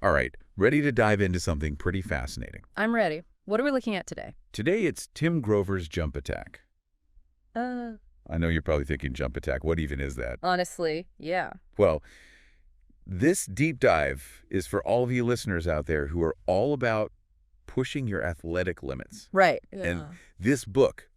All right, ready to dive into something pretty fascinating. I'm ready. What are we looking at today? Today, it's Tim Grover's jump attack. Uh, I know you're probably thinking jump attack. What even is that? Honestly, yeah. Well, this deep dive is for all of you listeners out there who are all about pushing your athletic limits. Right. And Yeah. this book,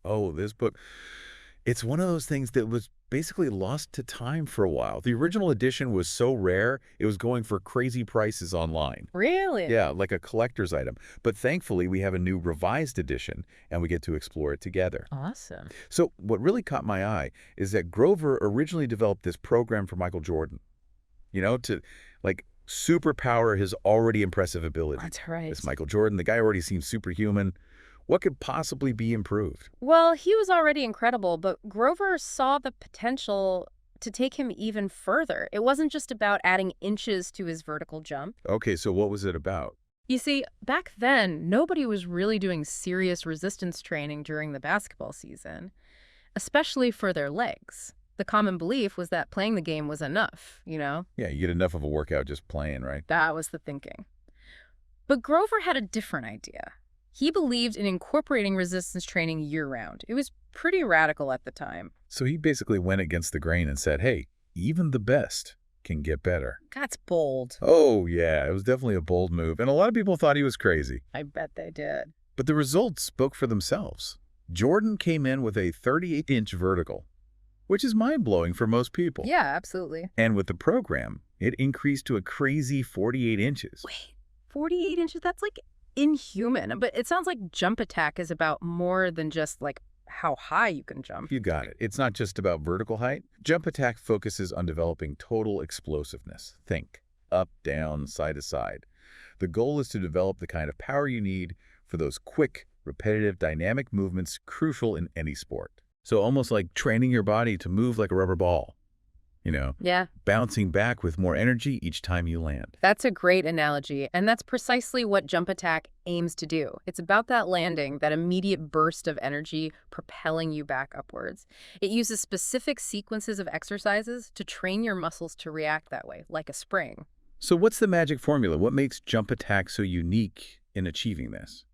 it's one of those things that was basically lost to time for a while. The original edition was so rare, it was going for crazy prices online. Really? Yeah, like a collector's item. But thankfully, we have a new revised edition, and we get to explore it together. Awesome. So what really caught my eye is that Grover originally developed this program for Michael Jordan, to like superpower his already impressive ability. That's right. This Michael Jordan, the guy already seems superhuman. What could possibly be improved? Well, he was already incredible, but Grover saw the potential to take him even further. It wasn't just about adding inches to his vertical jump. Okay, so what was it about? You see, back then, nobody was really doing serious resistance training during the basketball season, especially for their legs. The common belief was that playing the game was enough, Yeah, you get enough of a workout just playing, right? That was the thinking. But Grover had a different idea. He believed in incorporating resistance training year-round. It was pretty radical at the time. So he basically went against the grain and said, hey, even the best can get better. That's bold. Oh, yeah, it was definitely a bold move, and a lot of people thought he was crazy. I bet they did. But the results spoke for themselves. Jordan came in with a 38-inch vertical, which is mind-blowing for most people. Yeah, absolutely. And with the program, it increased to a crazy 48 inches. Wait, 48 inches? That's like inhuman. But it sounds like jump attack is about more than just like how high you can jump. You got it. It's not just about vertical height. Jump attack focuses on developing total explosiveness. Think up, down, side to side. The goal is to develop the kind of power you need for those quick, repetitive, dynamic movements crucial in any sport. So almost like training your body to move like a rubber ball, Yeah, bouncing back with more energy each time you land. that's a great analogy. And that's precisely what jump attack aims to do. It's about that landing, that immediate burst of energy propelling you back upwards. It uses specific sequences of exercises to train your muscles to react that way, like a spring. So what's the magic formula? What makes jump attack so unique in achieving this?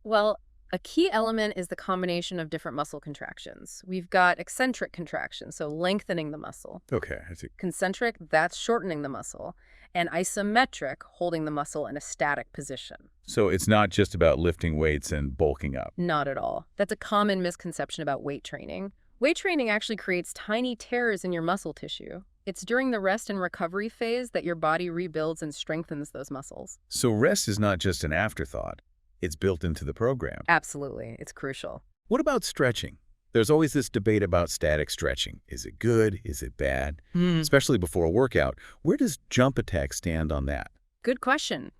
Well, a key element is the combination of different muscle contractions. We've got eccentric contractions, so lengthening the muscle. Okay, I see. Concentric, that's shortening the muscle. And isometric, holding the muscle in a static position. So it's not just about lifting weights and bulking up. Not at all. That's a common misconception about weight training. Weight training actually creates tiny tears in your muscle tissue. It's during the rest and recovery phase that your body rebuilds and strengthens those muscles. So rest is not just an afterthought. It's built into the program. Absolutely. It's crucial. What about stretching? There's always this debate about static stretching. Is it good? Is it bad? Especially before a workout. Where does jump attack stand on that? Good question.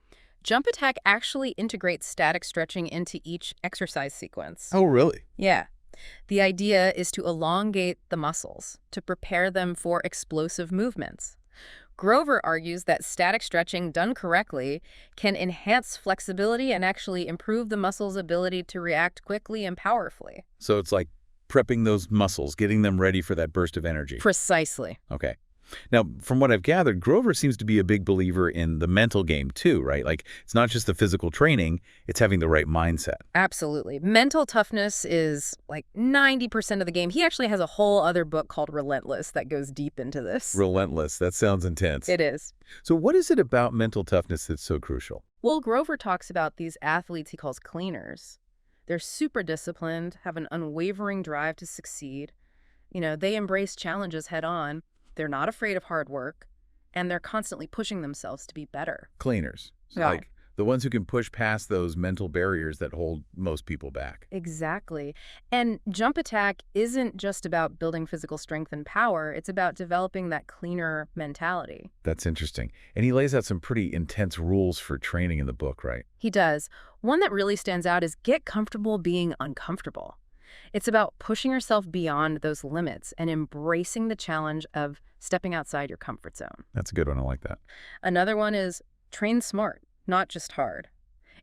Jump attack actually integrates static stretching into each exercise sequence. Oh, really? Yeah. The idea is to elongate the muscles, to prepare them for explosive movements. Grover argues that static stretching done correctly can enhance flexibility and actually improve the muscle's ability to react quickly and powerfully. So it's like prepping those muscles, getting them ready for that burst of energy. Precisely. Okay. Now, from what I've gathered, Grover seems to be a big believer in the mental game too, right? Like, it's not just the physical training, it's having the right mindset. Absolutely. Mental toughness is like 90% of the game. He actually has a whole other book called Relentless that goes deep into this. Relentless. That sounds intense. It is. So what is it about mental toughness that's so crucial? Well, Grover talks about these athletes he calls cleaners. They're super disciplined, have an unwavering drive to succeed. They embrace challenges head on. They're not afraid of hard work, and they're constantly pushing themselves to be better. Cleaners. Yeah. Like the ones who can push past those mental barriers that hold most people back. Exactly. And jump attack isn't just about building physical strength and power. It's about developing that cleaner mentality. That's interesting. And he lays out some pretty intense rules for training in the book, right? He does. One that really stands out is get comfortable being uncomfortable. It's about pushing yourself beyond those limits and embracing the challenge of stepping outside your comfort zone. That's a good one. I like that. Another one is train smart, not just hard.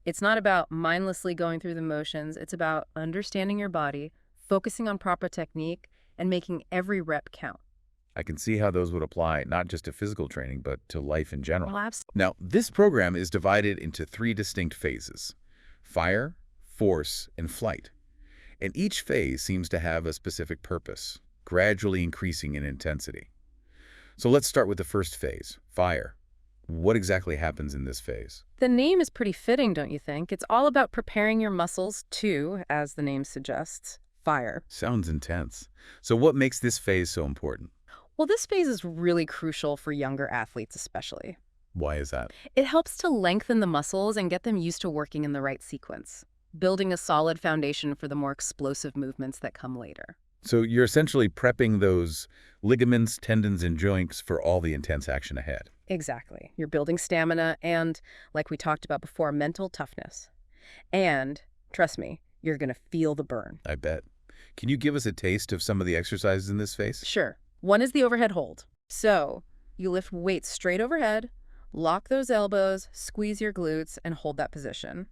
It's not about mindlessly going through the motions. It's about understanding your body, focusing on proper technique, and making every rep count. I can see how those would apply not just to physical training, but to life in general. Well, absolutely. Now, this program is divided into 3 distinct phases: fire, force, and flight. And each phase seems to have a specific purpose, gradually increasing in intensity. So let's start with the first phase, fire. What exactly happens in this phase? The name is pretty fitting, don't you think? It's all about preparing your muscles to, as the name suggests, fire. Sounds intense. So what makes this phase so important? Well, this phase is really crucial for younger athletes especially. Why is that? It helps to lengthen the muscles and get them used to working in the right sequence, building a solid foundation for the more explosive movements that come later. So you're essentially prepping those ligaments, tendons, and joints for all the intense action ahead. Exactly. You're building stamina and, like we talked about before, mental toughness. And, trust me, you're going to feel the burn. I bet. Can you give us a taste of some of the exercises in this phase? Sure. One is the overhead hold. So, you lift weights straight overhead, lock those elbows, squeeze your glutes, and hold that position.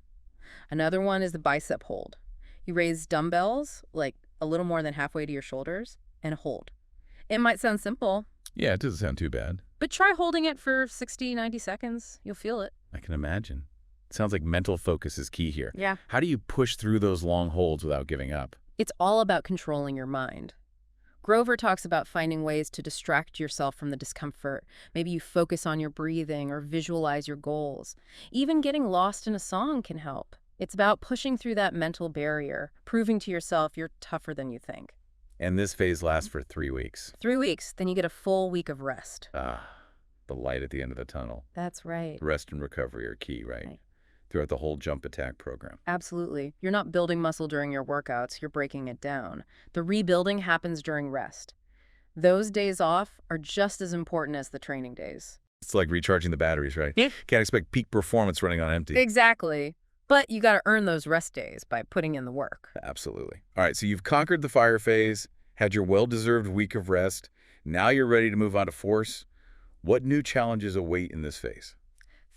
Another one is the bicep hold. You raise dumbbells, like a little more than halfway to your shoulders, and hold. It might sound simple, Yeah, it doesn't sound too bad. but try holding it for 60, 90 seconds. You'll feel it. I can imagine. It sounds like mental focus is key here. Yeah. How do you push through those long holds without giving up? It's all about controlling your mind. Grover talks about finding ways to distract yourself from the discomfort. Maybe you focus on your breathing or visualize your goals. Even getting lost in a song can help. It's about pushing through that mental barrier, proving to yourself you're tougher than you think. And this phase lasts for 3 weeks. 3 weeks, then you get a full week of rest. Ah, the light at the end of the tunnel. That's right. Rest and recovery are key, right? Right. Throughout the whole jump attack program. Absolutely. You're not building muscle during your workouts, you're breaking it down. The rebuilding happens during rest. Those days off are just as important as the training days. It's like recharging the batteries, right? Yeah. Can't expect peak performance running on empty. Exactly. But you got to earn those rest days by putting in the work. Absolutely. All right, so you've conquered the fire phase, had your well-deserved week of rest. Now you're ready to move on to force. What new challenges await in this phase?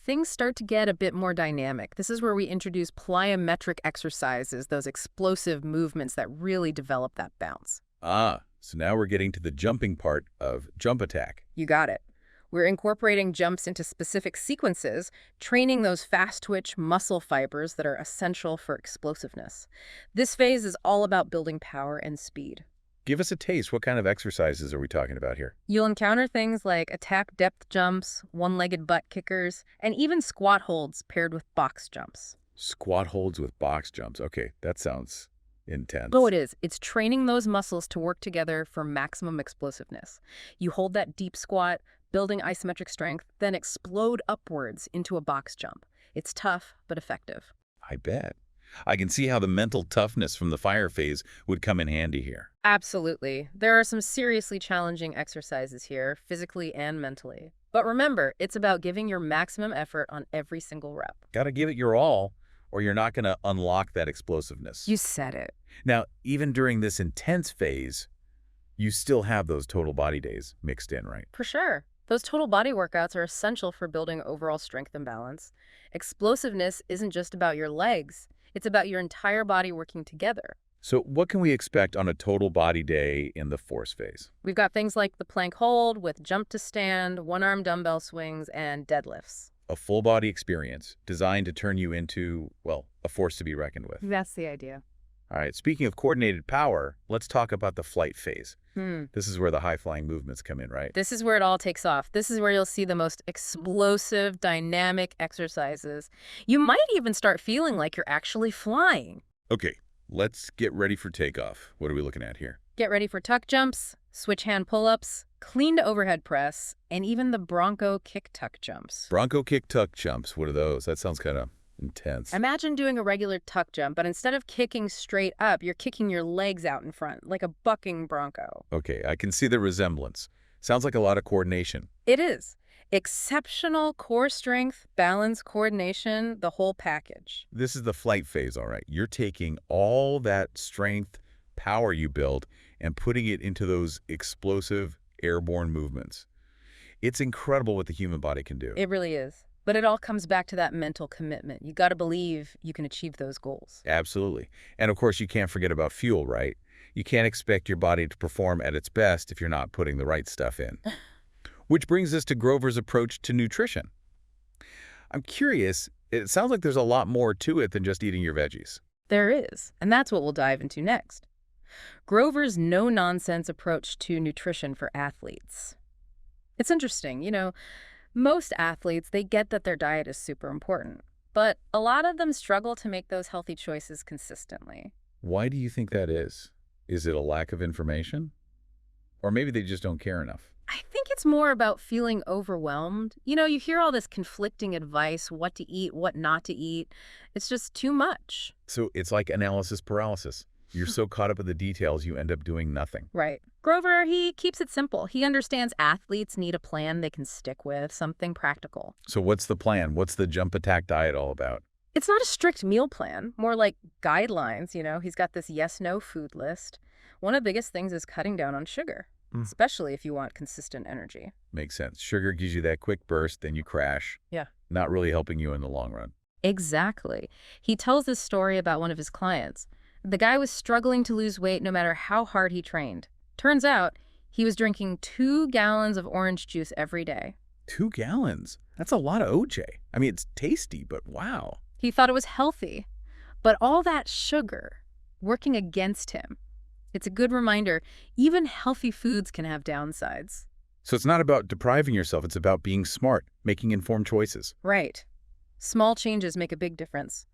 Things start to get a bit more dynamic. This is where we introduce plyometric exercises, those explosive movements that really develop that bounce. Ah, so now we're getting to the jumping part of jump attack. You got it. We're incorporating jumps into specific sequences, training those fast-twitch muscle fibers that are essential for explosiveness. This phase is all about building power and speed. Give us a taste. What kind of exercises are we talking about here? You'll encounter things like attack depth jumps, one-legged butt kickers, and even squat holds paired with box jumps. Squat holds with box jumps. Okay, that sounds intense. Oh, it is. It's training those muscles to work together for maximum explosiveness. You hold that deep squat, building isometric strength, then explode upwards into a box jump. It's tough, but effective. I bet. I can see how the mental toughness from the fire phase would come in handy here. Absolutely. There are some seriously challenging exercises here, physically and mentally. But remember, it's about giving your maximum effort on every single rep. Got to give it your all, or you're not going to unlock that explosiveness. You said it. Now, even during this intense phase, you still have those total body days mixed in, right? For sure. Those total body workouts are essential for building overall strength and balance. Explosiveness isn't just about your legs. It's about your entire body working together. So what can we expect on a total body day in the force phase? We've got things like the plank hold with jump to stand, one-arm dumbbell swings, and deadlifts. A full body experience designed to turn you into, well, a force to be reckoned with. That's the idea. All right, speaking of coordinated power, let's talk about the flight phase. This is where the high-flying movements come in, right? This is where it all takes off. This is where you'll see the most explosive, dynamic exercises. You might even start feeling like you're actually flying. Okay, let's get ready for takeoff. What are we looking at here? Get ready for tuck jumps, switch hand pull-ups, clean to overhead press, and even the Bronco kick tuck jumps. Bronco kick tuck jumps. What are those? That sounds kind of intense. Imagine doing a regular tuck jump, but instead of kicking straight up, you're kicking your legs out in front, like a bucking bronco. Okay, I can see the resemblance. Sounds like a lot of coordination. It is. Exceptional core strength, balance, coordination, the whole package. This is the flight phase, all right. You're taking all that strength, power you build, and putting it into those explosive airborne movements. It's incredible what the human body can do. It really is. But it all comes back to that mental commitment. You got to believe you can achieve those goals. Absolutely. And of course, you can't forget about fuel, right? You can't expect your body to perform at its best if you're not putting the right stuff in. Which brings us to Grover's approach to nutrition. I'm curious, it sounds like there's a lot more to it than just eating your veggies. There is, and that's what we'll dive into next. Grover's no-nonsense approach to nutrition for athletes. It's interesting, most athletes, they get that their diet is super important, but a lot of them struggle to make those healthy choices consistently. Why do you think that is? Is it a lack of information? Or maybe they just don't care enough? I think it's more about feeling overwhelmed. You hear all this conflicting advice, what to eat, what not to eat. It's just too much. So it's like analysis paralysis. You're so caught up in the details, you end up doing nothing. Right. Grover, he keeps it simple. He understands athletes need a plan they can stick with, something practical. So what's the plan? What's the jump attack diet all about? It's not a strict meal plan, more like guidelines, He's got this yes-no food list. One of the biggest things is cutting down on sugar, especially if you want consistent energy. Makes sense. Sugar gives you that quick burst, then you crash. Yeah. Not really helping you in the long run. Exactly. He tells this story about one of his clients. The guy was struggling to lose weight no matter how hard he trained. Turns out, he was drinking 2 gallons of orange juice every day. 2 gallons? That's a lot of OJ. I mean, it's tasty, but wow. He thought it was healthy, but all that sugar working against him. It's a good reminder, even healthy foods can have downsides. So it's not about depriving yourself, it's about being smart, making informed choices. Right. Small changes make a big difference.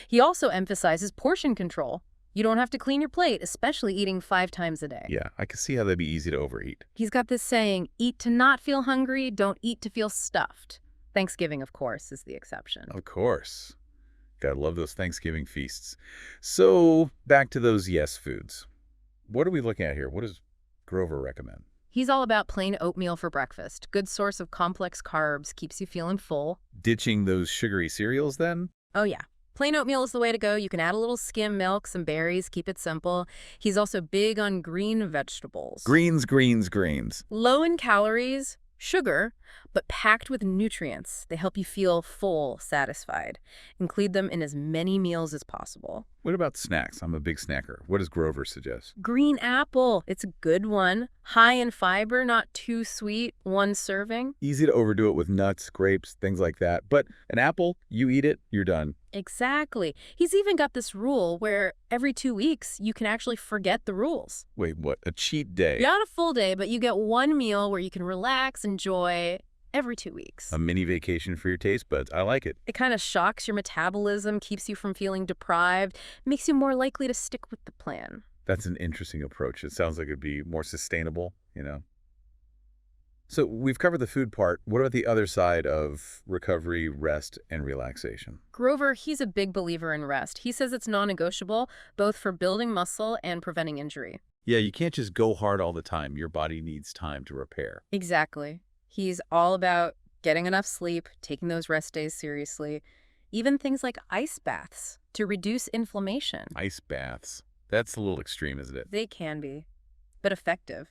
He also emphasizes portion control. You don't have to clean your plate, especially eating 5 times a day. Yeah, I can see how that'd be easy to overeat. He's got this saying, eat to not feel hungry, don't eat to feel stuffed. Thanksgiving, of course, is the exception. Of course. Gotta love those Thanksgiving feasts. So, back to those yes foods. What are we looking at here? What does Grover recommend? He's all about plain oatmeal for breakfast. Good source of complex carbs, keeps you feeling full. Ditching those sugary cereals, then? Oh, yeah. Plain oatmeal is the way to go. You can add a little skim milk, some berries, keep it simple. He's also big on green vegetables. Greens. Low in calories, sugar, but packed with nutrients. They help you feel full, satisfied. Include them in as many meals as possible. What about snacks? I'm a big snacker. What does Grover suggest? Green apple. It's a good one. High in fiber, not too sweet. 1 serving. Easy to overdo it with nuts, grapes, things like that. But an apple, you eat it, you're done. Exactly. He's even got this rule where every 2 weeks you can actually forget the rules. Wait, what? A cheat day? Not a full day, but you get 1 meal where you can relax, enjoy every 2 weeks. A mini vacation for your taste buds. I like it. It kind of shocks your metabolism, keeps you from feeling deprived, makes you more likely to stick with the plan. That's an interesting approach. It sounds like it'd be more sustainable, So we've covered the food part. What about the other side of recovery, rest, and relaxation? Grover, he's a big believer in rest. He says it's non-negotiable, both for building muscle and preventing injury. Yeah, you can't just go hard all the time. Your body needs time to repair. Exactly. He's all about getting enough sleep, taking those rest days seriously, even things like ice baths to reduce inflammation. Ice baths. That's a little extreme, isn't it? They can be, but effective.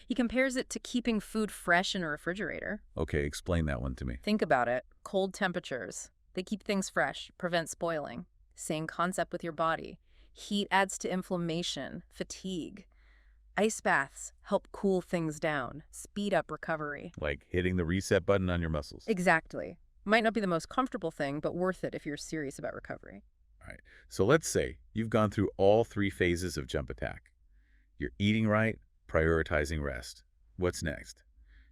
He compares it to keeping food fresh in a refrigerator. Okay, explain that one to me. Think about it. Cold temperatures. They keep things fresh, prevent spoiling. Same concept with your body. Heat adds to inflammation, fatigue. Ice baths help cool things down, speed up recovery. Like hitting the reset button on your muscles. Exactly. Might not be the most comfortable thing, but worth it if you're serious about recovery. All right. So let's say you've gone through all 3 phases of jump attack. You're eating right, prioritizing rest. What's next?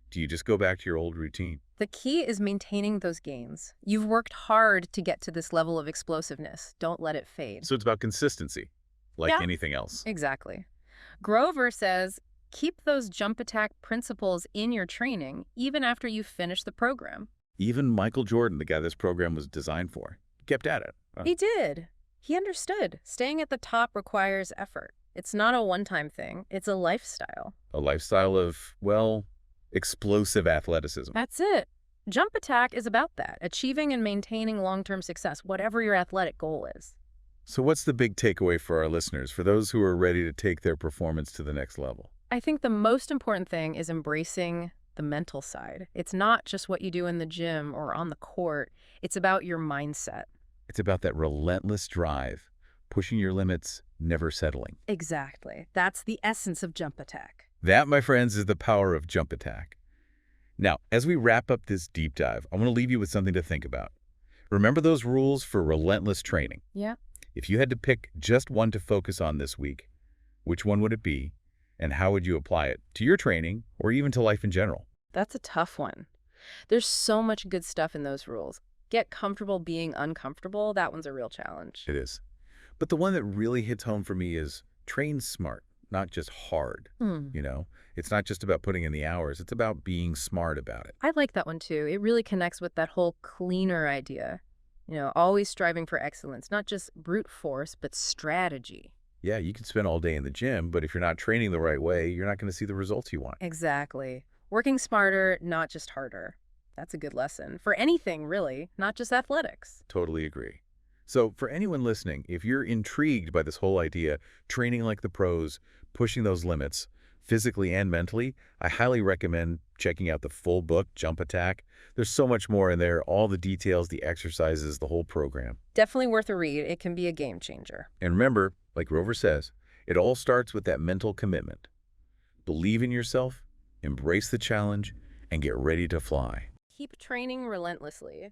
Do you just go back to your old routine? The key is maintaining those gains. You've worked hard to get to this level of explosiveness. Don't let it fade. So it's about consistency, like anything else. Exactly. Grover says, keep those jump attack principles in your training even after you finish the program. Even Michael Jordan, the guy this program was designed for, kept at it. He did. He understood. Staying at the top requires effort. It's not a one-time thing. It's a lifestyle. A lifestyle of, well, explosive athleticism. That's it. Jump attack is about that, achieving and maintaining long-term success, whatever your athletic goal is. So what's the big takeaway for our listeners, for those who are ready to take their performance to the next level? I think the most important thing is embracing the mental side. It's not just what you do in the gym or on the court. It's about your mindset. It's about that relentless drive, pushing your limits, never settling. Exactly. That's the essence of jump attack. That, my friends, is the power of jump attack. Now, as we wrap up this deep dive, I want to leave you with something to think about. Remember those rules for relentless training. Yeah. If you had to pick just one to focus on this week, which one would it be, and how would you apply it to your training or even to life in general? That's a tough one. There's so much good stuff in those rules. Get comfortable being uncomfortable. That one's a real challenge. It is. But the one that really hits home for me is train smart, not just hard. Hmm. It's not just about putting in the hours. It's about being smart about it. I like that one too. It really connects with that whole cleaner idea. Always striving for excellence, not just brute force, but strategy. Yeah, you can spend all day in the gym, but if you're not training the right way, you're not going to see the results you want. Exactly. Working smarter, not just harder. That's a good lesson for anything, really, not just athletics. Totally agree. So for anyone listening, if you're intrigued by this whole idea, training like the pros, pushing those limits, physically and mentally, I highly recommend checking out the full book, Jump Attack. There's so much more in there, all the details, the exercises, the whole program. Definitely worth a read. It can be a game changer. And remember, like Rover says, it all starts with that mental commitment. Believe in yourself, embrace the challenge, and get ready to fly. Keep training relentlessly.